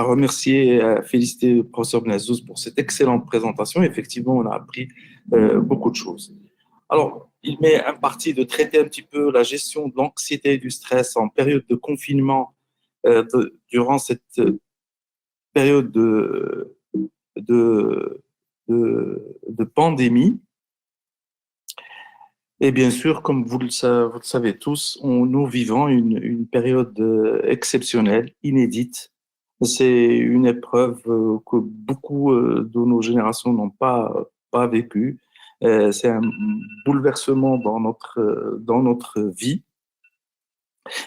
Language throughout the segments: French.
à remercier et à féliciter le professeur Benazzouz pour cette excellente présentation. Effectivement, on a appris beaucoup de choses. Alors, il m'est imparti de traiter un petit peu la gestion de l'anxiété et du stress en période de confinement durant cette période de, de pandémie. Et bien sûr, comme vous le savez tous, nous vivons une période exceptionnelle, inédite. C'est une épreuve que beaucoup de nos générations n'ont pas vécue. C'est un bouleversement dans notre vie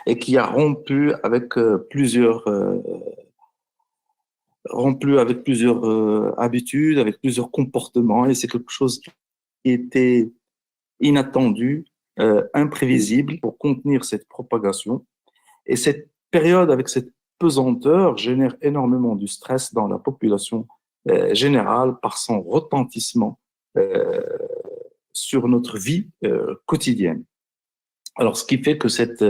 et qui a rompu avec plusieurs habitudes, avec plusieurs comportements. Et c'est quelque chose qui était inattendu, imprévisible pour contenir cette propagation. Et cette période avec cette pesanteur génère énormément du stress dans la population générale par son retentissement euh, sur notre vie quotidienne. Alors, ce qui fait que cette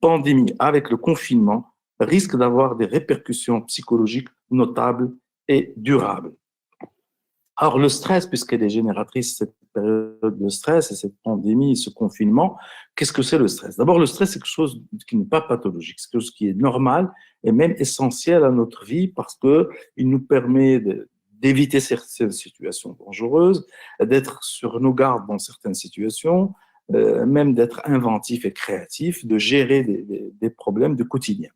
pandémie, avec le confinement, risque d'avoir des répercussions psychologiques notables et durables. Alors, le stress, puisqu'elle est génératrice, cette période de stress et cette pandémie, ce confinement, qu'est-ce que c'est le stress? D'abord, le stress, c'est quelque chose qui n'est pas pathologique, c'est quelque chose qui est normal et même essentiel à notre vie parce qu'il nous permet d'éviter certaines situations dangereuses, d'être sur nos gardes dans certaines situations, même d'être inventif et créatif, de gérer des problèmes du quotidien.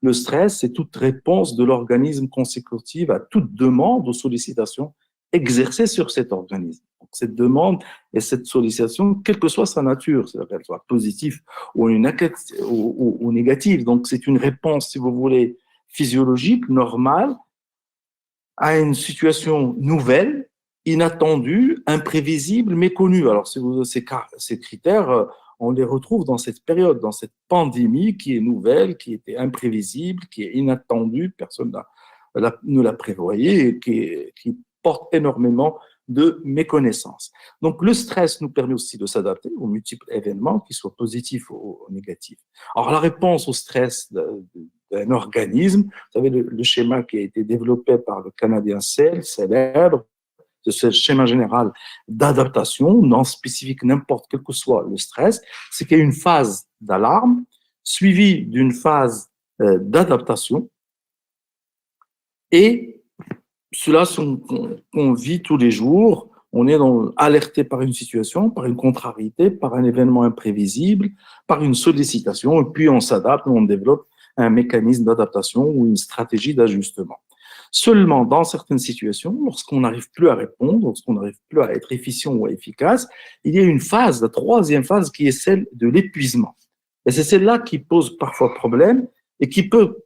Le stress, c'est toute réponse de l'organisme consécutive à toute demande ou sollicitation exercée sur cet organisme. Donc, cette demande et cette sollicitation, quelle que soit sa nature, c'est-à-dire qu'elle soit positive ou négative. Donc, c'est une réponse, si vous voulez, physiologique, normale, à une situation nouvelle, inattendue, imprévisible, méconnue. Alors, ces critères, on les retrouve dans cette période, dans cette pandémie qui est nouvelle, qui était imprévisible, qui est inattendue, personne ne la prévoyait et qui porte énormément de méconnaissance. Donc, le stress nous permet aussi de s'adapter aux multiples événements, qu'ils soient positifs ou négatifs. Alors, la réponse au stress d'un organisme, vous savez, le schéma qui a été développé par le Canadien Sell, célèbre, de ce schéma général d'adaptation, non spécifique, n'importe quel que soit le stress, c'est qu'il y a une phase d'alarme suivie d'une phase d'adaptation et cela, on vit tous les jours. On est alerté par une situation, par une contrariété, par un événement imprévisible, par une sollicitation, et puis on s'adapte, on développe un mécanisme d'adaptation ou une stratégie d'ajustement. Seulement, dans certaines situations, lorsqu'on n'arrive plus à répondre, lorsqu'on n'arrive plus à être efficient ou efficace, il y a une phase, la troisième phase, qui est celle de l'épuisement. Et c'est celle-là qui pose parfois problème et qui peut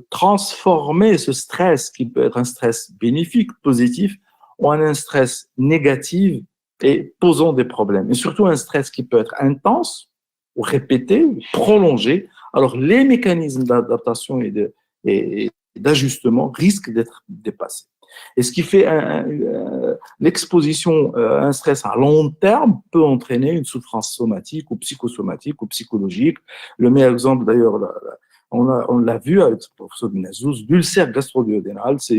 transformer ce stress, qui peut être un stress bénéfique, positif, en un stress négatif et posant des problèmes. Et surtout un stress qui peut être intense, ou répété, ou prolongé. Alors les mécanismes d'adaptation et d'ajustement risquent d'être dépassés. Et ce qui fait l'exposition à un stress à long terme peut entraîner une souffrance somatique ou psychosomatique ou psychologique. Le meilleur exemple d'ailleurs, on l'a vu avec le professeur Benazzouz, l'ulcère gastro-duodénal, c'est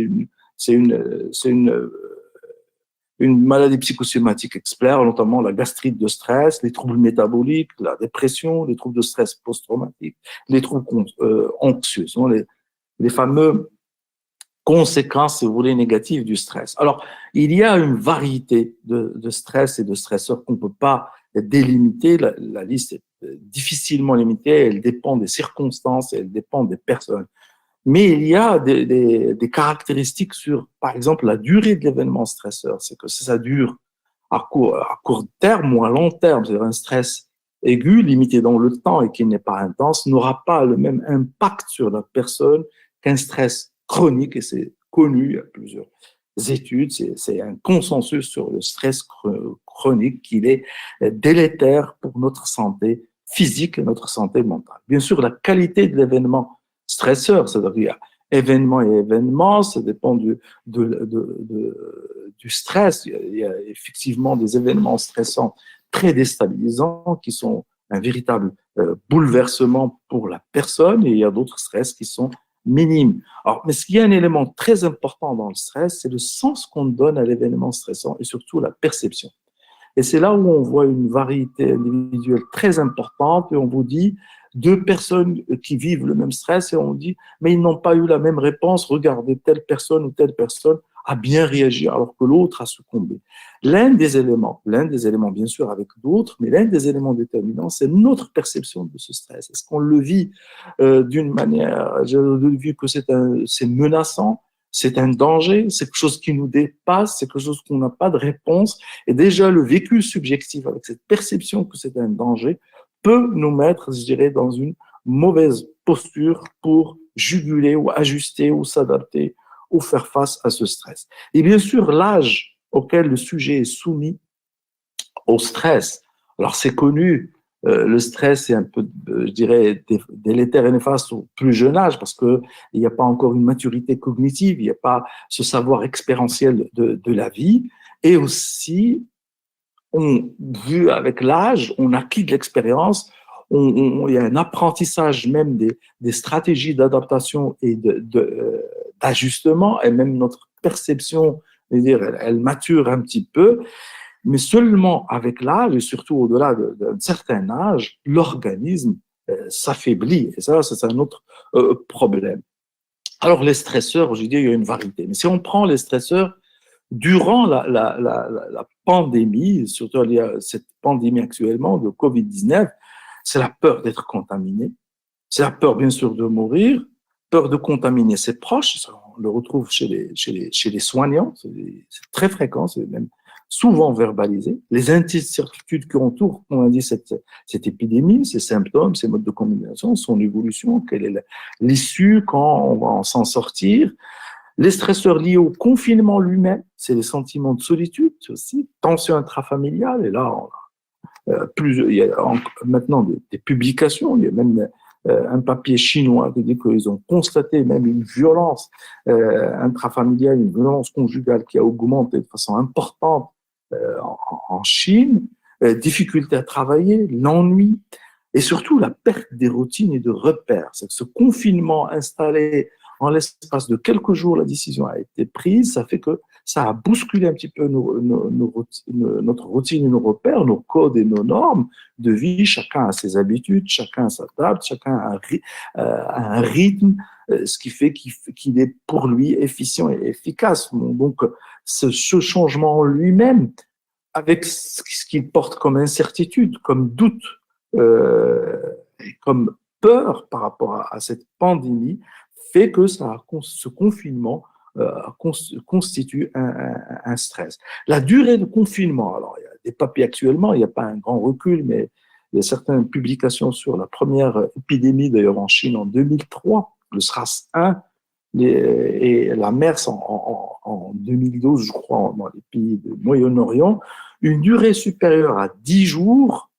une maladie psychosomatique expert, notamment la gastrite de stress, les troubles métaboliques, la dépression, les troubles de stress post-traumatique, les troubles anxieux, sont les fameux conséquences, si vous voulez, négatives du stress. Alors, il y a une variété de stress et de stresseurs qu'on ne peut pas délimiter. La liste est difficilement limitée, elle dépend des circonstances, elle dépend des personnes. Mais il y a des caractéristiques sur, par exemple, la durée de l'événement stresseur. C'est que si ça dure à court terme ou à long terme, c'est-à-dire un stress aigu, limité dans le temps et qui n'est pas intense, n'aura pas le même impact sur la personne qu'un stress chronique, et c'est connu, il y a plusieurs études, c'est un consensus sur le stress chronique qu'il est délétère pour notre santé physique et notre santé mentale. Bien sûr, la qualité de l'événement stresseur, c'est-à-dire qu'il y a événement et événement, ça dépend du stress. Il y a effectivement des événements stressants très déstabilisants qui sont un véritable bouleversement pour la personne, et il y a d'autres stress qui sont minime. Alors, mais ce qui est un élément très important dans le stress, c'est le sens qu'on donne à l'événement stressant et surtout la perception. Et c'est là où on voit une variété individuelle très importante et on vous dit deux personnes qui vivent le même stress et on dit mais ils n'ont pas eu la même réponse, regardez telle personne ou telle personne a bien réagi alors que l'autre a succombé. L'un des éléments bien sûr avec d'autres, mais l'un des éléments déterminants, c'est notre perception de ce stress. Est-ce qu'on le vit d'une manière, je le vis que c'est menaçant, c'est un danger, c'est quelque chose qui nous dépasse, c'est quelque chose qu'on n'a pas de réponse. Et déjà, le vécu subjectif avec cette perception que c'est un danger peut nous mettre, je dirais, dans une mauvaise posture pour juguler ou ajuster ou s'adapter ou faire face à ce stress. Et bien sûr, l'âge auquel le sujet est soumis au stress. Alors, c'est connu, le stress est un peu, je dirais, délétère et néfaste au plus jeune âge parce qu'il n'y a pas encore une maturité cognitive, il n'y a pas ce savoir expérientiel de la vie. Et aussi, vu avec l'âge, on acquit de l'expérience, il y a un apprentissage même des stratégies d'adaptation et d'ajustement, et même notre perception, je veux dire, elle mature un petit peu. Mais seulement avec l'âge, et surtout au-delà d'un certain âge, l'organisme s'affaiblit. Et ça, c'est un autre problème. Alors, les stresseurs, je dis, il y a une variété. Mais si on prend les stresseurs, durant la pandémie, surtout il y a cette pandémie actuellement de Covid-19, c'est la peur d'être contaminé, c'est la peur, bien sûr, de mourir, peur de contaminer ses proches. Ça, on le retrouve chez les soignants, c'est très fréquent, c'est même souvent verbalisé. Les incertitudes qui entourent, on a dit, cette épidémie, ses symptômes, ses modes de communication, son évolution, quelle est l'issue, quand on va s'en sortir. Les stresseurs liés au confinement lui-même, c'est les sentiments de solitude aussi, tension intrafamiliale, et là, il y a maintenant des publications, il y a même un papier chinois qui dit qu'ils ont constaté même une violence intrafamiliale, une violence conjugale qui a augmenté de façon importante en Chine, difficulté à travailler, l'ennui, et surtout la perte des routines et de repères. C'est que ce confinement installé en l'espace de quelques jours, la décision a été prise, ça fait que ça a bousculé un petit peu notre routine et nos repères, nos codes et nos normes de vie. Chacun a ses habitudes, chacun s'adapte, chacun a un rythme, ce qui fait qu'il est pour lui efficient et efficace. Donc, ce changement en lui-même, avec ce qu'il porte comme incertitude, comme doute, comme peur par rapport à cette pandémie, fait que ce confinement constitue un stress. La durée de confinement, alors il y a des papiers actuellement, il n'y a pas un grand recul, mais il y a certaines publications sur la première épidémie, d'ailleurs en Chine en 2003, le SRAS-1, et la MERS en 2012, je crois, dans les pays du Moyen-Orient, une durée supérieure à 10 jours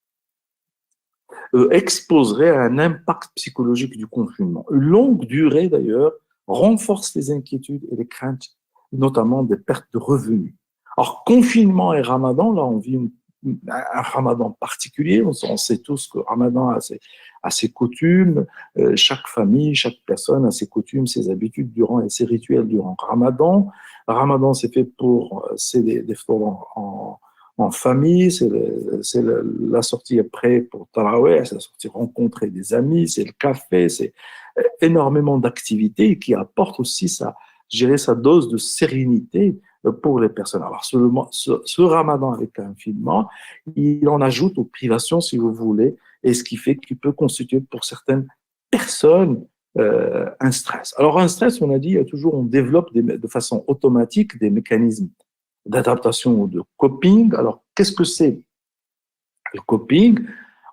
exposerait à un impact psychologique du confinement. Une longue durée, d'ailleurs, renforce les inquiétudes et les craintes, notamment des pertes de revenus. Alors, confinement et ramadan, là, on vit un ramadan particulier. On sait tous que ramadan a ses coutumes. Chaque famille, chaque personne a ses coutumes, ses habitudes et ses rituels durant ramadan. Ramadan, c'est fait c'est des fois en famille, c'est la sortie après pour Taraweh, c'est la sortie rencontrer des amis, c'est le café, c'est énormément d'activités qui apportent aussi sa dose de sérénité pour les personnes. Alors, ce ramadan avec confinement, il en ajoute aux privations, si vous voulez, et ce qui fait qu'il peut constituer pour certaines personnes un stress. Alors, un stress, on a dit, on développe de façon automatique des mécanismes d'adaptation ou de coping. Alors, qu'est-ce que c'est le coping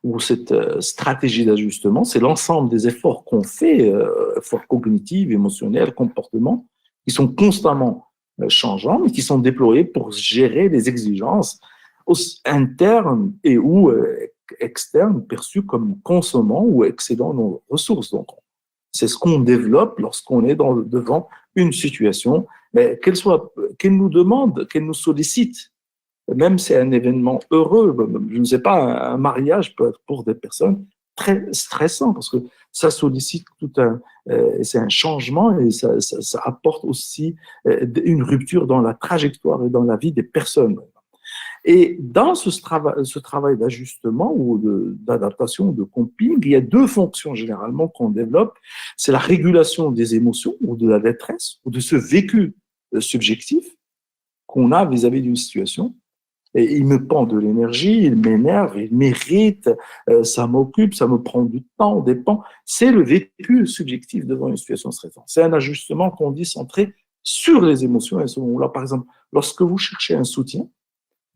ou cette stratégie d'ajustement? C'est l'ensemble des efforts qu'on fait, efforts cognitifs, émotionnels, comportements, qui sont constamment changeants, mais qui sont déployés pour gérer les exigences internes et ou externes perçues comme consommant ou excédant nos ressources. Donc, c'est ce qu'on développe lorsqu'on est devant une situation, mais qu'elle nous demande, qu'elle nous sollicite. Même si c'est un événement heureux, je ne sais pas, un mariage peut être pour des personnes très stressant parce que ça sollicite c'est un changement et ça apporte aussi une rupture dans la trajectoire et dans la vie des personnes. Et dans ce travail d'ajustement ou d'adaptation, de coping, il y a deux fonctions généralement qu'on développe. C'est la régulation des émotions ou de la détresse ou de ce vécu subjectif qu'on a vis-à-vis d'une situation. Et il me prend de l'énergie, il m'énerve, il m'irrite, ça m'occupe, ça me prend du temps, dépend. C'est le vécu subjectif devant une situation stressante. C'est un ajustement qu'on dit centré sur les émotions. Et là, par exemple, lorsque vous cherchez un soutien,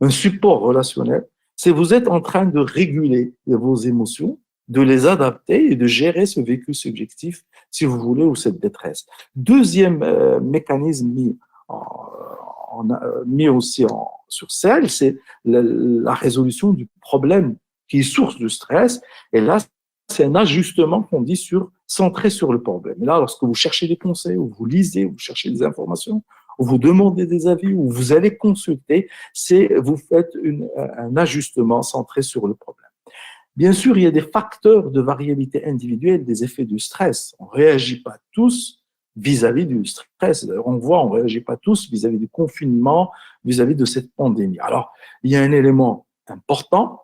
un support relationnel, c'est vous êtes en train de réguler vos émotions, de les adapter et de gérer ce vécu subjectif, si vous voulez, ou cette détresse. Deuxième mécanisme mis aussi sur scène, c'est la résolution du problème qui est source du stress. Et là, c'est un ajustement qu'on dit centré sur le problème. Et là, lorsque vous cherchez des conseils, ou vous lisez, ou vous cherchez des informations, ou vous demandez des avis, ou vous allez consulter, vous faites un ajustement centré sur le problème. Bien sûr, il y a des facteurs de variabilité individuelle des effets du stress. On ne réagit pas tous vis-à-vis du stress. On voit, on ne réagit pas tous vis-à-vis du confinement, vis-à-vis de cette pandémie. Alors, il y a un élément important,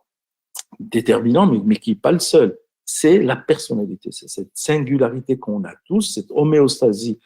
déterminant, mais qui n'est pas le seul. C'est la personnalité, c'est cette singularité qu'on a tous, cette homéostasie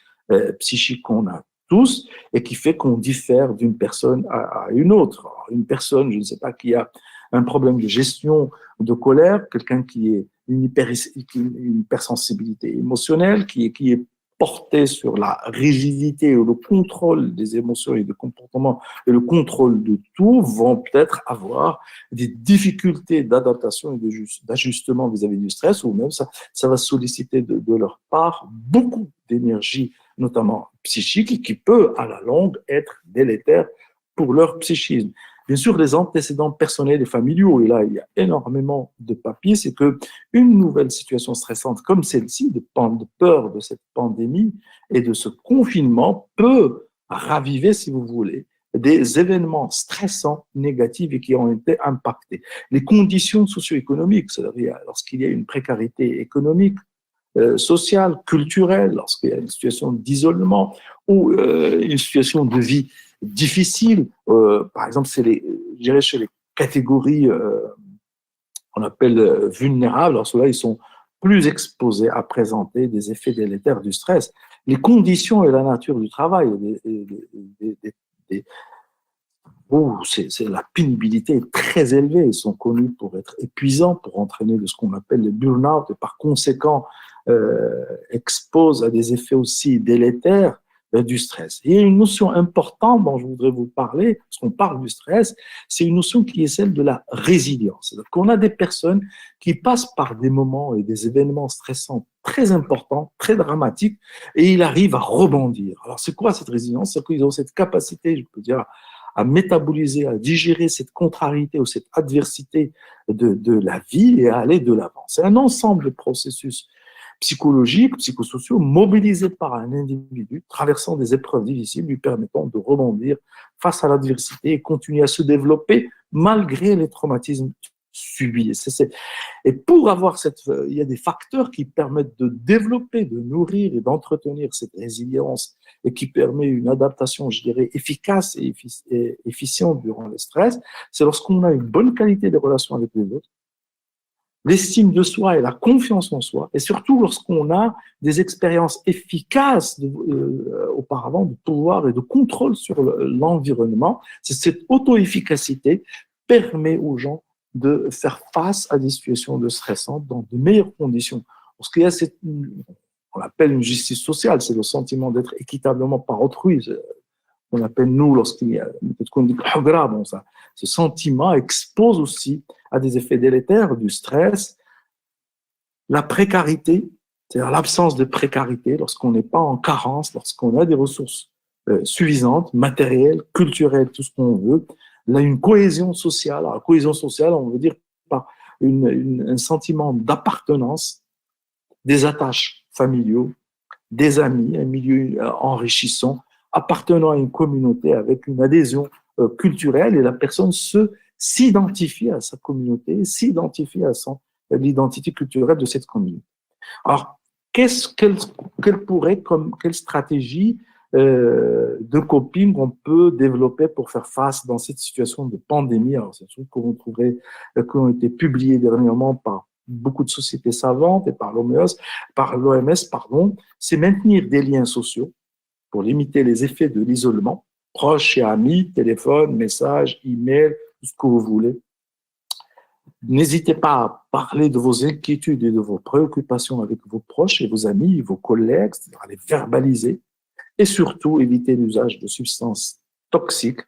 psychique qu'on a tous et qui fait qu'on diffère d'une personne à une autre. Alors, une personne, je ne sais pas, qui a un problème de gestion de colère, quelqu'un qui est une hypersensibilité émotionnelle, qui est porté sur la rigidité ou le contrôle des émotions et des comportements et le contrôle de tout, vont peut-être avoir des difficultés d'adaptation et d'ajustement vis-à-vis du stress, ou même ça va solliciter de leur part beaucoup d'énergie, notamment psychique, et qui peut, à la longue, être délétère pour leur psychisme. Bien sûr, les antécédents personnels et familiaux, et là, il y a énormément de papiers, c'est qu'une nouvelle situation stressante comme celle-ci, de peur de cette pandémie et de ce confinement, peut raviver, si vous voulez, des événements stressants, négatifs et qui ont été impactés. Les conditions socio-économiques, c'est-à-dire lorsqu'il y a une précarité économique, sociale, culturelle, lorsqu'il y a une situation d'isolement ou une situation de vie difficile, par exemple, je dirais chez les catégories qu'on appelle vulnérables, alors ceux-là, ils sont plus exposés à présenter des effets délétères du stress. Les conditions et la nature du travail, la pénibilité est très élevée. Ils sont connus pour être épuisants, pour entraîner de ce qu'on appelle le burn-out et par conséquent exposent à des effets aussi délétères du stress. Il y a une notion importante dont je voudrais vous parler, parce qu'on parle du stress, c'est une notion qui est celle de la résilience. C'est-à-dire qu'on a des personnes qui passent par des moments et des événements stressants très importants, très dramatiques, et ils arrivent à rebondir. Alors c'est quoi cette résilience? C'est qu'ils ont cette capacité, je peux dire, à métaboliser, à digérer cette contrariété ou cette adversité de la vie et à aller de l'avant. C'est un ensemble de processus psychologiques, psychosociaux, mobilisés par un individu traversant des épreuves difficiles, lui permettant de rebondir face à l'adversité et continuer à se développer malgré les traumatismes subis. Et pour avoir il y a des facteurs qui permettent de développer, de nourrir et d'entretenir cette résilience et qui permet une adaptation, je dirais, efficace et efficiente durant le stress. C'est lorsqu'on a une bonne qualité de relation avec les autres, l'estime de soi et la confiance en soi, et surtout lorsqu'on a des expériences efficaces auparavant de pouvoir et de contrôle sur l'environnement. Cette auto-efficacité permet aux gens de faire face à des situations de stressantes dans de meilleures conditions. Parce qu'il y a on appelle une justice sociale, c'est le sentiment d'être équitablement par autrui. On appelle nous, lorsqu'il y a peut-être qu'on dit bon, ça, ce sentiment expose aussi à des effets délétères du stress, la précarité, c'est-à-dire l'absence de précarité, lorsqu'on n'est pas en carence, lorsqu'on a des ressources suffisantes, matérielles, culturelles, tout ce qu'on veut. Là, une cohésion sociale. Alors, la cohésion sociale, on veut dire par un sentiment d'appartenance, des attaches familiaux, des amis, un milieu enrichissant, appartenant à une communauté avec une adhésion culturelle, et la personne s'identifie à sa communauté, s'identifie à son l'identité culturelle de cette communauté. Alors, quelle stratégie de coping on peut développer pour faire face dans cette situation de pandémie? Alors, c'est un truc que vous trouverez, qui ont été publiés dernièrement par beaucoup de sociétés savantes et par l'OMS, pardon, c'est maintenir des liens sociaux pour limiter les effets de l'isolement, proches et amis, téléphone, messages, email, tout ce que vous voulez. N'hésitez pas à parler de vos inquiétudes et de vos préoccupations avec vos proches et vos amis, vos collègues, c'est-à-dire les verbaliser. Et surtout, éviter l'usage de substances toxiques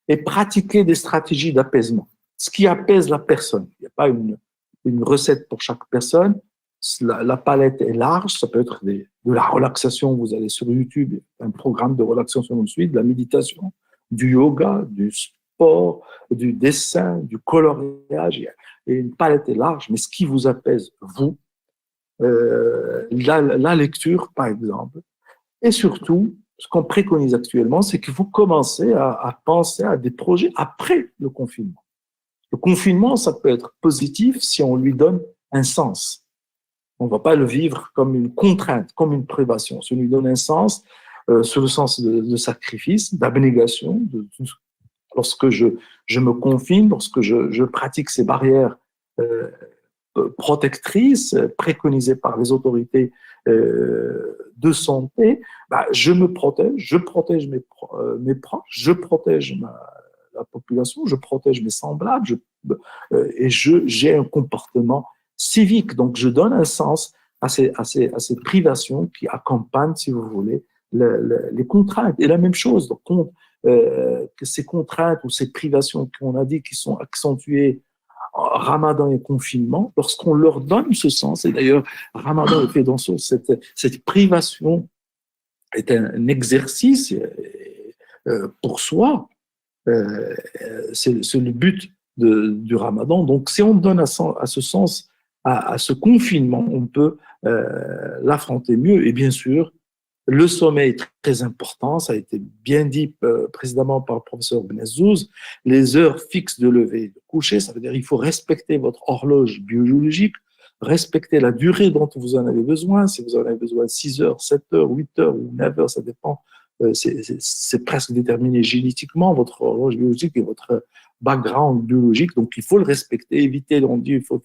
et pratiquer des stratégies d'apaisement. Ce qui apaise la personne. Il n'y a pas une recette pour chaque personne. La palette est large. Ça peut être de la relaxation. Vous allez sur YouTube, un programme de relaxation ensuite, de la méditation, du yoga, du sport, du dessin, du coloriage. Et une palette est large, mais ce qui vous apaise, vous, la lecture, par exemple. Et surtout, ce qu'on préconise actuellement, c'est que vous commencez à penser à des projets après le confinement. Le confinement, ça peut être positif si on lui donne un sens. On ne va pas le vivre comme une contrainte, comme une privation. Si on lui donne un sens, sur le sens de sacrifice, d'abnégation, lorsque je me confine, lorsque je pratique ces barrières protectrices préconisées par les autorités de santé, je me protège, je protège mes proches, je protège la population, je protège mes semblables, et j'ai un comportement civique. Donc, je donne un sens à ces privations qui accompagnent, si vous voulez, les contraintes. Et la même chose, donc, que ces contraintes ou ces privations qu'on a dit qui sont accentuées Ramadan et confinement, lorsqu'on leur donne ce sens, et d'ailleurs, Ramadan est fait dans cette privation est un exercice pour soi, c'est le but du Ramadan. Donc, si on donne à ce sens, à ce confinement, on peut l'affronter mieux. Et bien sûr, le sommeil est très important, ça a été bien dit précédemment par le professeur Benezzouz, les heures fixes de lever et de coucher, ça veut dire qu'il faut respecter votre horloge biologique, respecter la durée dont vous en avez besoin, si vous en avez besoin 6 heures, 7 heures, 8 heures ou 9 heures, ça dépend, c'est presque déterminé génétiquement, votre horloge biologique et votre background biologique, donc il faut le respecter, éviter, on dit, il faut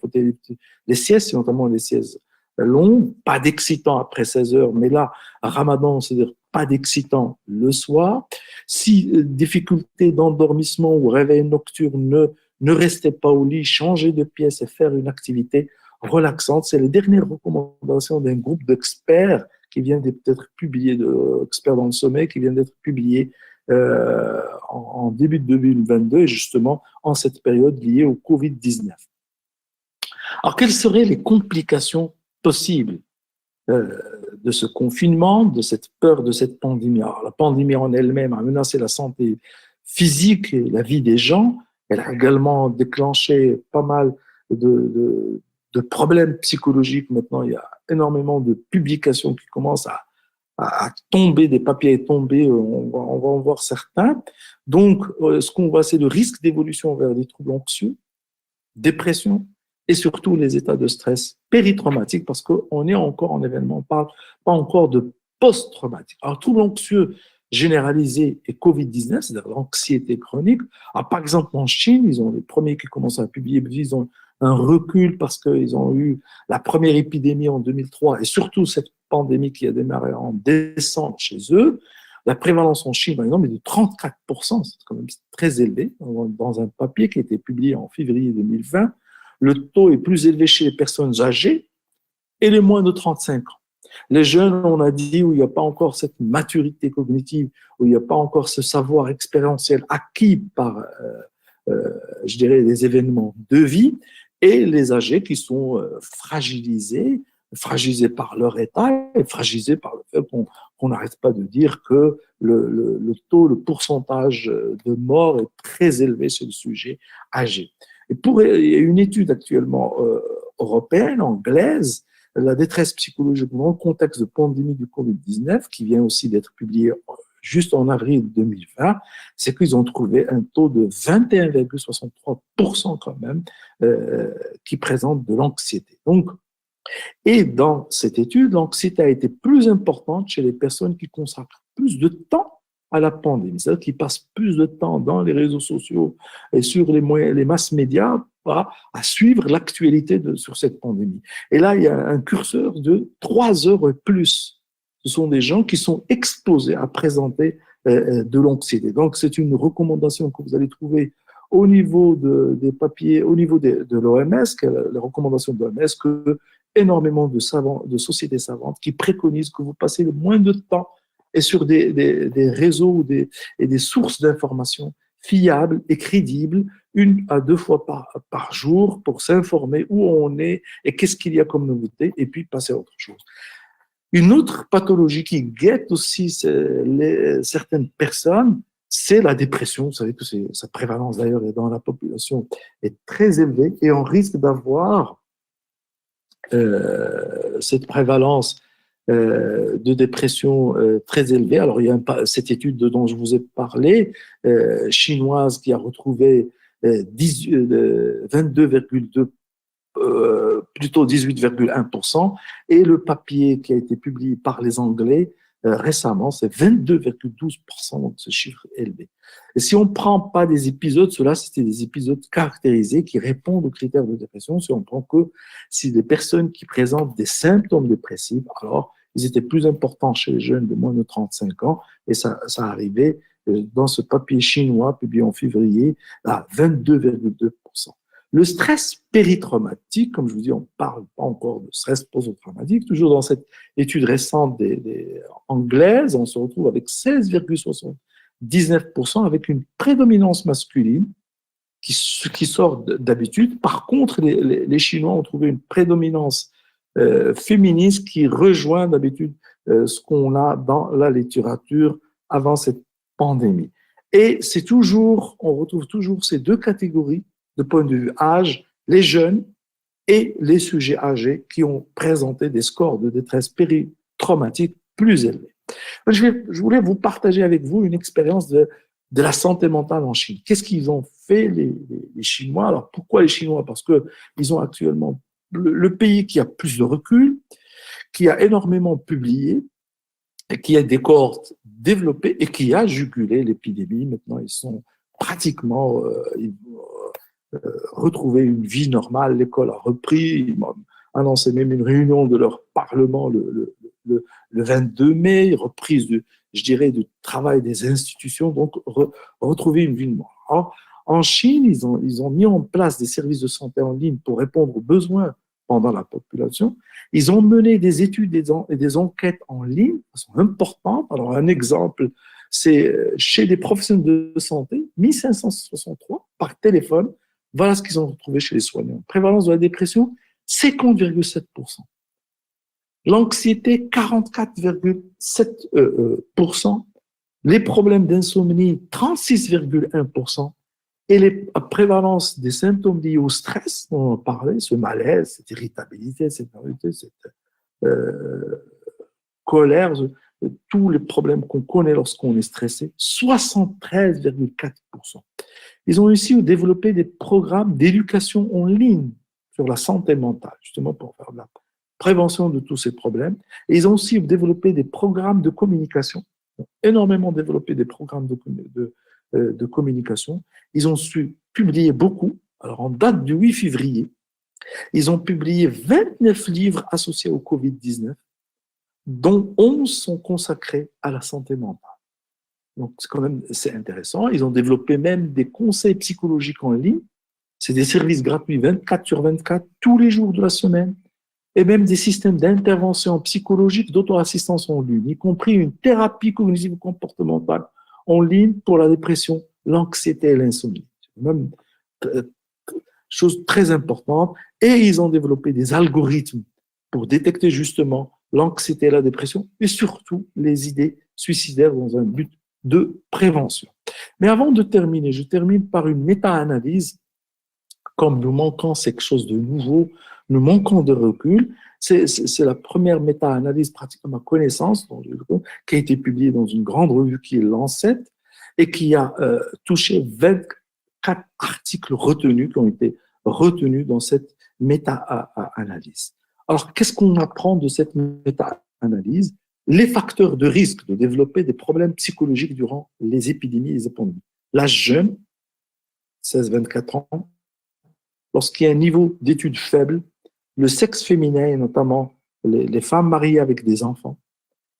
les siestes, notamment les siestes long, pas d'excitant après 16 heures, mais là, Ramadan, c'est-à-dire pas d'excitant le soir. Si difficulté d'endormissement ou réveil nocturne, ne restez pas au lit, changez de pièce et faire une activité relaxante. C'est les dernières recommandations d'un groupe d'experts qui vient d'être publié, experts dans le sommeil, qui vient d'être publié en début de 2022, et justement en cette période liée au Covid-19. Alors, quelles seraient les complications possibles de ce confinement, de cette peur de cette pandémie? Alors, la pandémie en elle-même a menacé la santé physique et la vie des gens. Elle a également déclenché pas mal de problèmes psychologiques. Maintenant, il y a énormément de publications qui commencent à tomber, des papiers à tomber, on va en voir certains. Donc, ce qu'on voit, c'est le risque d'évolution vers des troubles anxieux, dépression, et surtout les états de stress péritraumatiques, parce qu'on est encore en événement, on parle pas encore de post-traumatique. Alors, trouble anxieux généralisé et Covid-19, c'est-à-dire l'anxiété chronique. Alors, par exemple, en Chine, ils ont les premiers qui commencent à publier, ils ont un recul parce qu'ils ont eu la première épidémie en 2003 et surtout cette pandémie qui a démarré en décembre chez eux. La prévalence en Chine, par exemple, est de 34%, c'est quand même très élevé, dans un papier qui a été publié en février 2020. Le taux est plus élevé chez les personnes âgées et les moins de 35 ans. Les jeunes, on a dit, où il n'y a pas encore cette maturité cognitive, où il n'y a pas encore ce savoir expérientiel acquis par, je dirais, les événements de vie, et les âgés qui sont fragilisés par leur état et fragilisés par le fait qu'on n'arrête pas de dire que le taux, le pourcentage de morts est très élevé chez le sujet âgé. Et il y a une étude actuellement européenne, anglaise, la détresse psychologique dans le contexte de pandémie du Covid-19, qui vient aussi d'être publiée juste en avril 2020, c'est qu'ils ont trouvé un taux de 21,63% quand même qui présente de l'anxiété. Donc, et dans cette étude, l'anxiété a été plus importante chez les personnes qui consacrent plus de temps à la pandémie, c'est-à-dire qui passent plus de temps dans les réseaux sociaux et sur les moyens, les masses médias à suivre l'actualité sur cette pandémie. Et là, il y a un curseur de 3 heures plus. Ce sont des gens qui sont exposés à présenter de l'anxiété. Donc, c'est une recommandation que vous allez trouver au niveau des papiers, au niveau de l'OMS, les recommandations de l'OMS, que énormément de sociétés savantes qui préconisent que vous passez le moins de temps et sur des réseaux et des sources d'informations fiables et crédibles, 1 à 2 fois par jour pour s'informer où on est et qu'est-ce qu'il y a comme nouveauté, et puis passer à autre chose. Une autre pathologie qui guette aussi certaines personnes, c'est la dépression. Vous savez que sa prévalence d'ailleurs dans la population est très élevée et on risque d'avoir cette prévalence de dépression très élevée. Alors, il y a cette étude dont je vous ai parlé, chinoise, qui a retrouvé 22,2, plutôt 18,1%, et le papier qui a été publié par les Anglais récemment, c'est 22,12%, donc ce chiffre est élevé. Et si on ne prend pas des épisodes, ceux-là, c'était des épisodes caractérisés qui répondent aux critères de dépression. Si on prend que si des personnes qui présentent des symptômes dépressifs, alors ils étaient plus importants chez les jeunes de moins de 35 ans, et ça arrivait dans ce papier chinois publié en février à 22,2%. Le stress péritraumatique, comme je vous dis, on ne parle pas encore de stress post-traumatique. Toujours dans cette étude récente des anglaise, on se retrouve avec 16,79%, avec une prédominance masculine qui sort d'habitude. Par contre, les Chinois ont trouvé une prédominance féministe qui rejoint d'habitude ce qu'on a dans la littérature avant cette pandémie. Et on retrouve toujours ces deux catégories de point de vue âge, les jeunes et les sujets âgés qui ont présenté des scores de détresse péritraumatique plus élevés. Je voulais vous partager avec vous une expérience de la santé mentale en Chine. Qu'est-ce qu'ils ont fait les Chinois? Alors, pourquoi les Chinois? Parce qu'ils ont actuellement le pays qui a plus de recul, qui a énormément publié, et qui a des cohortes développées et qui a jugulé l'épidémie. Maintenant, ils sont pratiquement retrouvé une vie normale. L'école a repris. Ils m'ont annoncé même une réunion de leur parlement le 22 mai, reprise du travail des institutions, donc retrouver une vie normale. Alors, en Chine, ils ont mis en place des services de santé en ligne pour répondre aux besoins pendant la population. Ils ont mené des études et des enquêtes en ligne, qui sont importantes. Alors, un exemple, c'est chez des professionnels de santé, 1563 par téléphone. Voilà ce qu'ils ont retrouvé chez les soignants. Prévalence de la dépression, 50,7%. L'anxiété, 44,7%. Les problèmes d'insomnie, 36,1%. Et les prévalences des symptômes liés au stress, dont on parlait, ce malaise, cette irritabilité, cette nervosité, cette colère, tous les problèmes qu'on connaît lorsqu'on est stressé, 73,4%. Ils ont aussi développé des programmes d'éducation en ligne sur la santé mentale, justement pour faire de la prévention de tous ces problèmes. Et ils ont aussi développé des programmes de communication, ils ont énormément développé des programmes de communication. Ils ont su publier beaucoup. Alors, en date du 8 février, ils ont publié 29 livres associés au Covid-19, dont 11 sont consacrés à la santé mentale. Donc, c'est intéressant. Ils ont développé même des conseils psychologiques en ligne. C'est des services gratuits 24/24, tous les jours de la semaine, et même des systèmes d'intervention psychologique, d'auto-assistance en ligne, y compris une thérapie cognitive comportementale en ligne pour la dépression, l'anxiété et l'insomnie. C'est même chose très importante. Et ils ont développé des algorithmes pour détecter justement l'anxiété et la dépression, et surtout les idées suicidaires dans un but de prévention. Mais avant de terminer, je termine par une méta-analyse. Comme nous manquons quelque chose de nouveau, nous manquons de recul, C'est la première méta-analyse pratique à ma connaissance qui a été publiée dans une grande revue qui est Lancet et qui a touché 24 articles retenus qui ont été retenus dans cette méta-analyse. Alors, qu'est-ce qu'on apprend de cette méta-analyse? Les facteurs de risque de développer des problèmes psychologiques durant les épidémies et les pandémies. L'âge jeune, 16-24 ans, lorsqu'il y a un niveau d'études faible, le sexe féminin, et notamment les femmes mariées avec des enfants,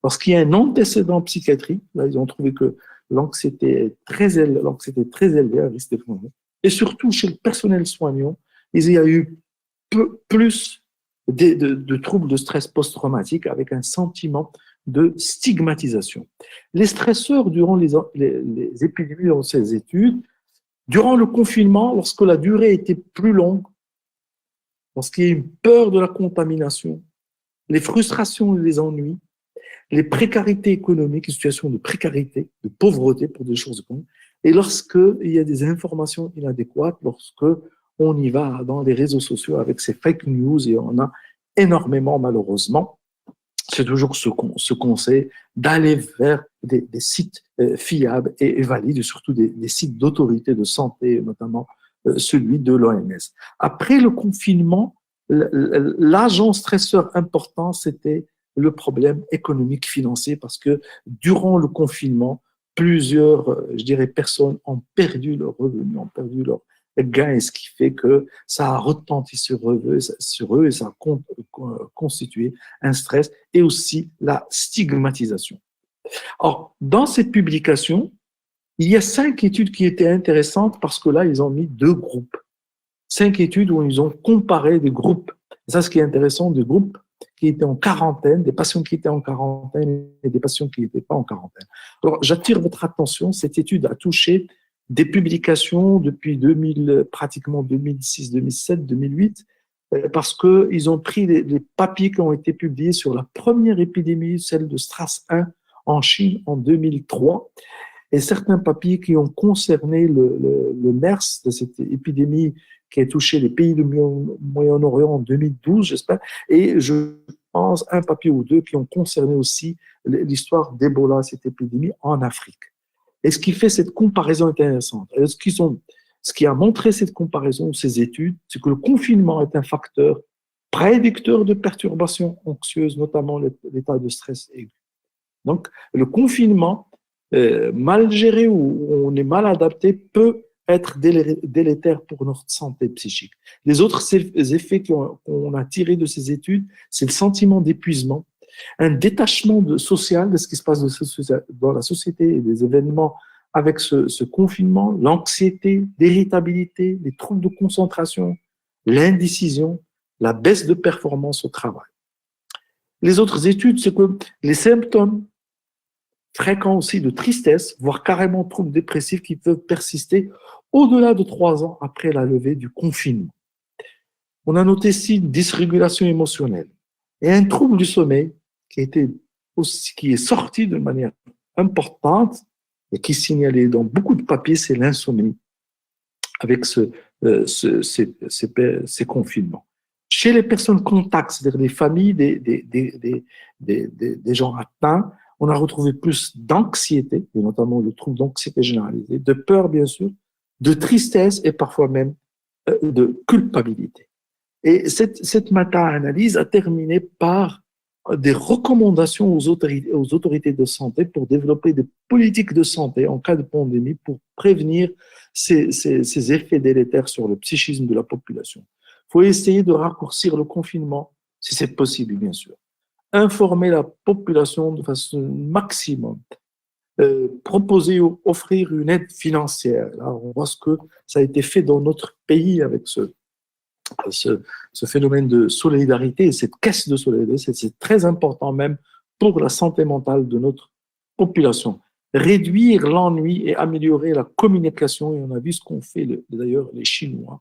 lorsqu'il y a un antécédent psychiatrique, là, ils ont trouvé que l'anxiété est très élevée, un risque d'effondrement. Et surtout, chez le personnel soignant, il y a eu plus de troubles de stress post-traumatique avec un sentiment de stigmatisation. Les stresseurs durant les épidémies dans ces études, durant le confinement, lorsque la durée était plus longue, lorsqu'il y a une peur de la contamination, les frustrations et les ennuis, les précarités économiques, les situations de précarité, de pauvreté pour des choses comme ça, et lorsqu'il y a des informations inadéquates, lorsque on y va dans les réseaux sociaux avec ces fake news, et on a énormément malheureusement, c'est toujours ce conseil d'aller vers des sites fiables et valides, surtout des sites d'autorité de santé, notamment celui de l'OMS. Après le confinement, l'agent stresseur important, c'était le problème économique financier parce que durant le confinement, plusieurs, je dirais, personnes ont perdu leurs revenus, ont perdu leurs gains, et ce qui fait que ça a retenti sur eux et ça a constitué un stress et aussi la stigmatisation. Or, dans cette publication, il y a 5 études qui étaient intéressantes parce que là, ils ont mis 2 groupes. 5 études où ils ont comparé des groupes. Et ça, ce qui est intéressant, des groupes qui étaient en quarantaine, des patients qui étaient en quarantaine et des patients qui n'étaient pas en quarantaine. Alors, j'attire votre attention, cette étude a touché des publications depuis pratiquement 2006, 2007, 2008, parce qu'ils ont pris les papiers qui ont été publiés sur la première épidémie, celle de STRAS 1 en Chine en 2003, et certains papiers qui ont concerné le MERS de cette épidémie qui a touché les pays du Moyen-Orient en 2012, j'espère, et je pense un papier ou 2 qui ont concerné aussi l'histoire d'Ebola, cette épidémie en Afrique. Et ce qui fait cette comparaison intéressante, ce qui a montré cette comparaison, ces études, c'est que le confinement est un facteur prédicteur de perturbations anxieuses, notamment l'état de stress aigu. Donc, le confinement, mal géré ou on est mal adapté, peut être délétère pour notre santé psychique. Les autres effets qu'on a tirés de ces études, c'est le sentiment d'épuisement, un détachement social de ce qui se passe dans la société et des événements avec ce confinement, l'anxiété, l'irritabilité, les troubles de concentration, l'indécision, la baisse de performance au travail. Les autres études, c'est que les symptômes fréquents aussi de tristesse, voire carrément troubles dépressifs qui peuvent persister au-delà de 3 ans après la levée du confinement. On a noté ici une dysrégulation émotionnelle et un trouble du sommeil qui est sorti de manière importante et qui est signalé dans beaucoup de papiers, c'est l'insomnie avec ces confinements. Chez les personnes contacts, c'est-à-dire les familles des gens atteints, on a retrouvé plus d'anxiété, et notamment le trouble d'anxiété généralisée, de peur bien sûr, de tristesse et parfois même de culpabilité. Et cette méta-analyse a terminé par des recommandations aux autorités de santé pour développer des politiques de santé en cas de pandémie pour prévenir ces effets délétères sur le psychisme de la population. Il faut essayer de raccourcir le confinement, si c'est possible, bien sûr. Informer la population de façon maximum. Proposer ou offrir une aide financière. Là, on voit ce que ça a été fait dans notre pays avec ce phénomène de solidarité et cette caisse de solidarité. C'est très important même pour la santé mentale de notre population. Réduire l'ennui et améliorer la communication, et on a vu ce qu'ont fait d'ailleurs les Chinois.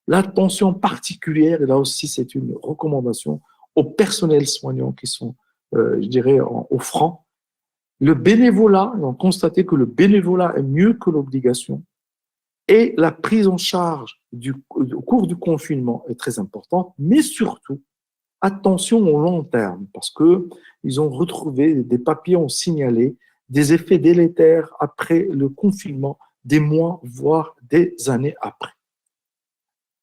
L'attention particulière, et là aussi c'est une recommandation aux personnels soignants qui sont, je dirais, au front. Le bénévolat, on a constaté que le bénévolat est mieux que l'obligation, et la prise en charge au cours du confinement est très importante, mais surtout, attention au long terme, parce que ils ont retrouvé, des papiers ont signalé des effets délétères après le confinement, des mois, voire des années après.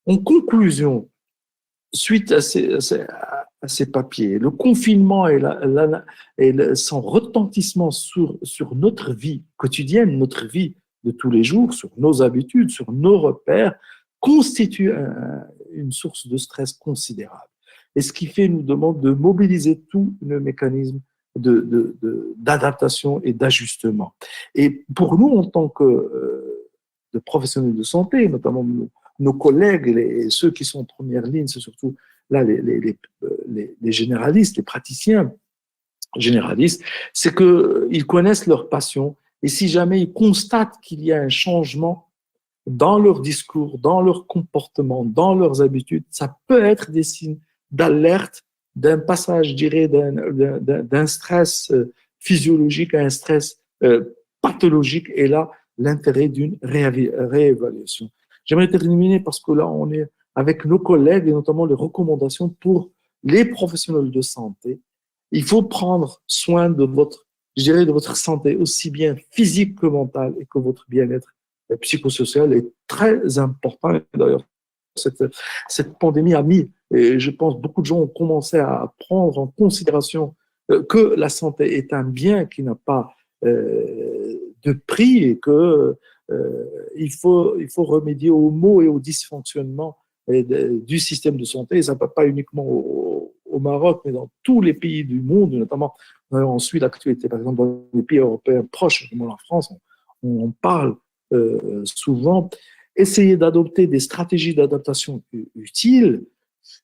En conclusion, suite à ces papiers, le confinement son retentissement sur notre vie quotidienne, notre vie de tous les jours, sur nos habitudes, sur nos repères, constitue une source de stress considérable. Et ce qui fait nous demande de mobiliser tous nos mécanismes d'adaptation et d'ajustement. Et pour nous, en tant que de professionnels de santé, notamment nos collègues, ceux qui sont en première ligne, c'est surtout là les généralistes, les praticiens généralistes, c'est qu'ils connaissent leur passion et si jamais ils constatent qu'il y a un changement dans leur discours, dans leur comportement, dans leurs habitudes, ça peut être des signes d'alerte d'un passage, je dirais, d'un stress physiologique à un stress pathologique et là, l'intérêt d'une réévaluation. J'aimerais terminer parce que là, on est avec nos collègues et notamment les recommandations pour les professionnels de santé. Il faut prendre soin de votre, je dirais, de votre santé aussi bien physique que mentale et que votre bien-être psychosocial est très important. D'ailleurs, cette pandémie a mis, et je pense beaucoup de gens ont commencé à prendre en considération que la santé est un bien qui n'a pas de prix et que il faut remédier aux maux et aux dysfonctionnements du système de santé. Et ça ne va pas uniquement au Maroc, mais dans tous les pays du monde, notamment on suit l'actualité, par exemple dans les pays européens proches, comme la France, on parle souvent. Essayer d'adopter des stratégies d'adaptation utiles.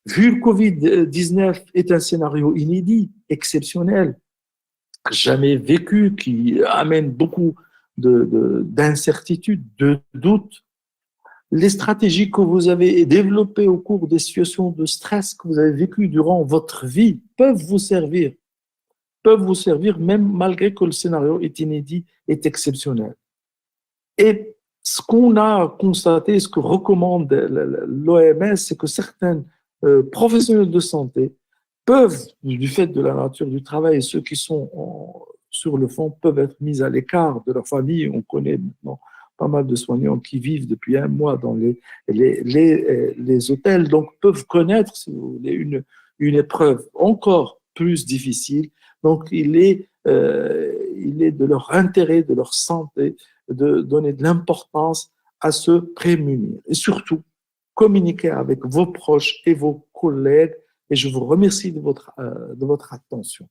Vu le Covid-19 est un scénario inédit, exceptionnel, jamais vécu, qui amène beaucoup d'incertitudes, de doutes. Les stratégies que vous avez développées au cours des situations de stress que vous avez vécues durant votre vie peuvent vous servir même malgré que le scénario est inédit, est exceptionnel. Et ce qu'on a constaté, ce que recommande l'OMS, c'est que certains professionnels de santé peuvent, du fait de la nature du travail, et ceux qui sont sur le fond peuvent être mis à l'écart de leur famille. On connaît maintenant pas mal de soignants qui vivent depuis un mois dans les hôtels, donc peuvent connaître, si vous voulez, une épreuve encore plus difficile. Donc, il est de leur intérêt, de leur santé, de donner de l'importance à se prémunir. Et surtout, communiquer avec vos proches et vos collègues. Et je vous remercie de votre attention.